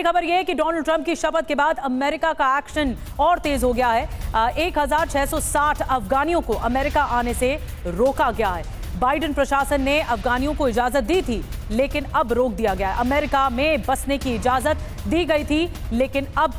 बड़ी खबर यह है कि डोनाल्ड ट्रंप की शपथ के बाद अमेरिका का एक्शन और तेज हो गया है। 1660 अफगानियों को अमेरिका आने से रोका गया है। बाइडेन प्रशासन ने अफगानियों को इजाजत दी थी, लेकिन अब रोक दिया गया है। अमेरिका में बसने की इजाजत दी गई थी, लेकिन अब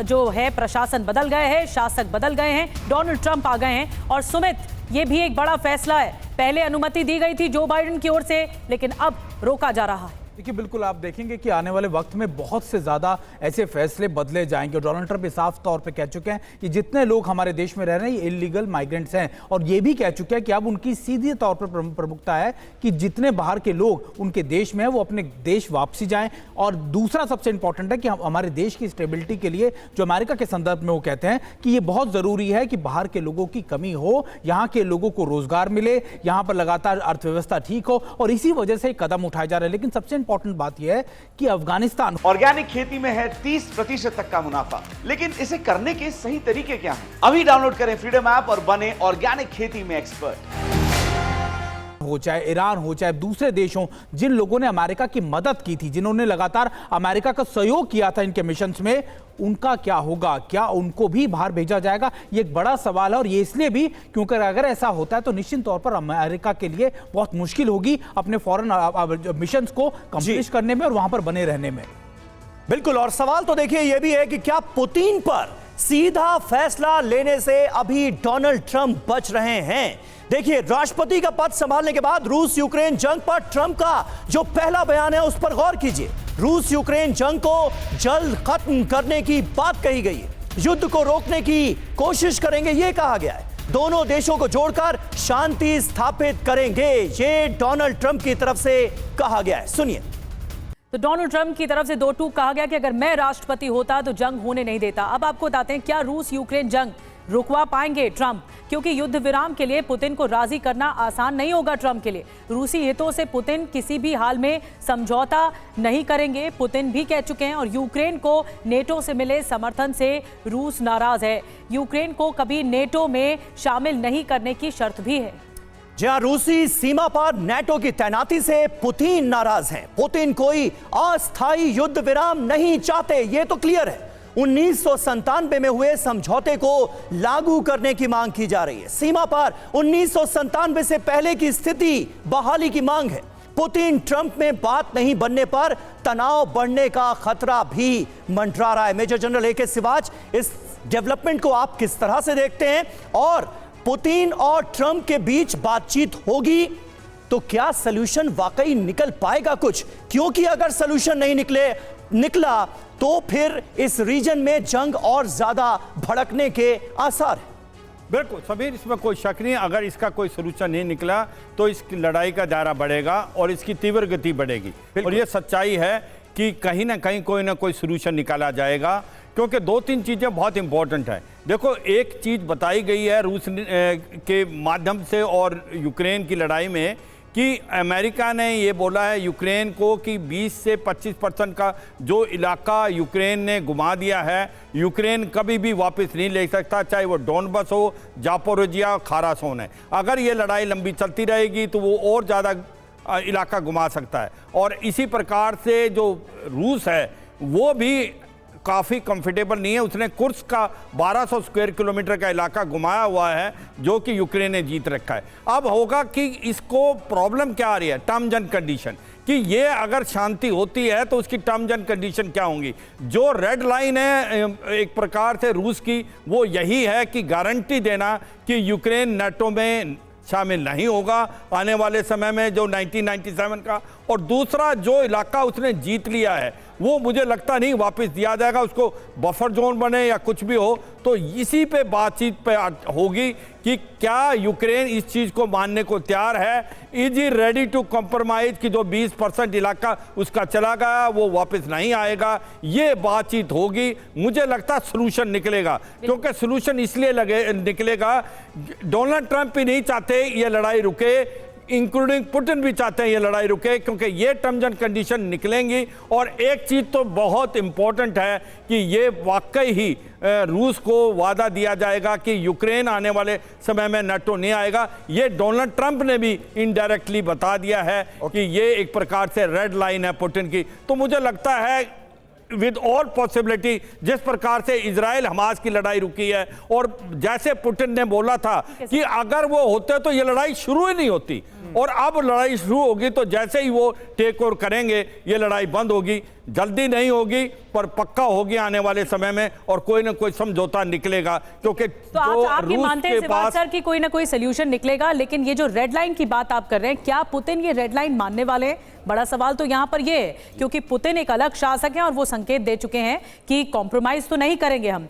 जो है प्रशासन बदल गए हैं, शासक बदल गए हैं, डोनाल्ड ट्रंप आ गए हैं। और सुमित, ये भी एक बड़ा फैसला है। पहले अनुमति दी गई थी जो बाइडेन की ओर से, लेकिन अब रोका जा रहा है। देखिए, बिल्कुल आप देखेंगे कि आने वाले वक्त में बहुत से ज़्यादा ऐसे फैसले बदले जाएंगे। डोनाल्ड ट्रंप साफ तौर पे कह चुके हैं कि जितने लोग हमारे देश में रह रहे हैं ये इलीगल माइग्रेंट्स हैं, और ये भी कह चुके हैं कि अब उनकी सीधी तौर पर प्रमुखता है कि जितने बाहर के लोग उनके देश में हैं वो अपने देश वापसी जाएं। और दूसरा सबसे इंपॉर्टेंट है कि हमारे देश की स्टेबिलिटी के लिए जो अमेरिका के संदर्भ में वो कहते हैं कि ये बहुत ज़रूरी है कि बाहर के लोगों की कमी हो, यहाँ के लोगों को रोजगार मिले, यहाँ पर लगातार अर्थव्यवस्था ठीक हो, और इसी वजह से कदम उठाए जा रहे हैं। लेकिन सबसे इंपॉर्टेंट बात यह है कि अफगानिस्तान ऑर्गेनिक खेती में है 30% तक का मुनाफा, लेकिन इसे करने के सही तरीके क्या हैं? अभी डाउनलोड करें फ्रीडम ऐप और बने ऑर्गेनिक खेती में एक्सपर्ट। हो चाहे ईरान हो चाहे दूसरे देश हों, जिन लोगों ने अमेरिका की मदद की थी, जिन्होंने लगातार अमेरिका का सहयोग किया था इनके मिशंस में, उनका क्या होगा? क्या उनको भी बाहर भेजा जाएगा? ये एक बड़ा सवाल है। और ये इसलिए भी क्योंकि अगर ऐसा होता है तो निश्चित तौर पर अमेरिका के लिए बहुत मुश्किल होगी अपने फॉरेन मिशंस को कंप्लीट करने में और वहां पर बने रहने में। बिल्कुल। और सवाल तो देखिए ये भी है कि क्या पुतिन पर सीधा फैसला लेने से अभी डोनाल्ड ट्रंप बच रहे हैं? देखिए, राष्ट्रपति का पद संभालने के बाद रूस यूक्रेन जंग पर ट्रंप का जो पहला बयान है उस पर गौर कीजिए। रूस यूक्रेन जंग को जल्द खत्म करने की बात कही गई है। युद्ध को रोकने की कोशिश करेंगे ये कहा गया है। दोनों देशों को जोड़कर शांति स्थापित करेंगे, ये डोनाल्ड ट्रंप की तरफ से कहा गया है। सुनिए। तो डोनाल्ड ट्रंप की तरफ से दो टूक कहा गया कि अगर मैं राष्ट्रपति होता तो जंग होने नहीं देता। अब आपको बताते हैं क्या रूस यूक्रेन जंग रुकवा पाएंगे ट्रंप, क्योंकि युद्ध विराम के लिए पुतिन को राजी करना आसान नहीं होगा ट्रंप के लिए। रूसी हितों से पुतिन किसी भी हाल में समझौता नहीं करेंगे, पुतिन भी कह चुके हैं। और यूक्रेन को नेटो से मिले समर्थन से रूस नाराज है। यूक्रेन को कभी नेटो में शामिल नहीं करने की शर्त भी है। जहां रूसी सीमा पर नेटो की तैनाती से पुतिन नाराज हैं। पुतिन कोई अस्थायी युद्ध विराम नहीं चाहते, ये तो क्लियर है। 1997 में हुए समझौते को लागू करने की मांग की जा रही है। सीमा पर 1997 से पहले की स्थिति बहाली की मांग है। पुतिन ट्रंप में बात नहीं बनने पर तनाव बढ़ने का खतरा भी मंडरा रहा है। मेजर जनरल ए के सिवाच, इस डेवलपमेंट को आप किस तरह से देखते हैं? और पुतिन और ट्रंप के बीच बातचीत होगी तो क्या सलूशन वाकई निकल पाएगा कुछ? क्योंकि अगर सलूशन नहीं निकला तो फिर इस रीजन में जंग और ज्यादा भड़कने के आसार हैं। बिल्कुल समीर, इसमें कोई शक नहीं। अगर इसका कोई सलूशन नहीं निकला तो इस लड़ाई का दायरा बढ़ेगा और इसकी तीव्र गति बढ़ेगी। और ये सच्चाई है कि कहीं ना कहीं कोई ना कोई सलूशन निकाला जाएगा, क्योंकि दो तीन चीज़ें बहुत इंपॉर्टेंट हैं। देखो, एक चीज़ बताई गई है रूस के माध्यम से और यूक्रेन की लड़ाई में कि अमेरिका ने ये बोला है यूक्रेन को कि 20 से 25% का जो इलाका यूक्रेन ने घुमा दिया है, यूक्रेन कभी भी वापस नहीं ले सकता, चाहे वो डोनबस हो, जापोरोजिया, खारासोन है। अगर ये लड़ाई लंबी चलती रहेगी तो वो और ज़्यादा इलाका घुमा सकता है। और इसी प्रकार से जो रूस है वो भी काफ़ी कंफर्टेबल नहीं है। उसने कुर्स्क का 1200 स्क्वायर किलोमीटर का इलाका घुमाया हुआ है जो कि यूक्रेन ने जीत रखा है। अब होगा कि इसको प्रॉब्लम क्या आ रही है, टर्म्स एंड कंडीशन, कि ये अगर शांति होती है तो उसकी टर्म्स एंड कंडीशन क्या होंगी। जो रेड लाइन है एक प्रकार से रूस की, वो यही है कि गारंटी देना कि यूक्रेन नेटो में शामिल नहीं होगा आने वाले समय में, जो 1997 का। और दूसरा, जो इलाका उसने जीत लिया है वो मुझे लगता नहीं वापस दिया जाएगा, उसको बफर जोन बने या कुछ भी हो। तो इसी पे बातचीत पे होगी कि क्या यूक्रेन इस चीज़ को मानने को तैयार है, is he ready to compromise कि जो 20% इलाका उसका चला गया वो वापस नहीं आएगा। ये बातचीत होगी। मुझे लगता है सोल्यूशन निकलेगा, क्योंकि सोल्यूशन इसलिए निकलेगा, डोनाल्ड ट्रंप ही नहीं चाहते ये लड़ाई रुके, इंक्लूडिंग पुतिन भी चाहते हैं ये लड़ाई रुके, क्योंकि ये टर्म्स एंड कंडीशन निकलेंगी। और एक चीज़ तो बहुत इंपॉर्टेंट है कि ये वाकई ही रूस को वादा दिया जाएगा कि यूक्रेन आने वाले समय में नेटो नहीं आएगा। ये डोनाल्ड ट्रंप ने भी इनडायरेक्टली बता दिया है कि ये एक प्रकार से रेड लाइन है पुतिन की। तो मुझे लगता है विद ऑल पॉसिबिलिटी, जिस प्रकार से इजराइल हमास की लड़ाई रुकी है, और जैसे पुतिन ने बोला था कि अगर वो होते तो ये लड़ाई शुरू ही नहीं होती, और अब लड़ाई शुरू होगी तो जैसे ही वो टेक ओवर करेंगे ये लड़ाई बंद होगी। जल्दी नहीं होगी पर पक्का होगी आने वाले समय में, और कोई ना कोई समझौता निकलेगा, क्योंकि तो आप ये मानते हैं सिवाज सर कि कोई ना कोई सोल्यूशन निकलेगा, लेकिन ये जो रेड लाइन की बात आप कर रहे हैं, क्या पुतिन ये रेड लाइन मानने वाले हैं? बड़ा सवाल तो यहां पर ये है, क्योंकि पुतिन एक अलग शासक है और वो संकेत दे चुके हैं कि कॉम्प्रोमाइज तो नहीं करेंगे हम।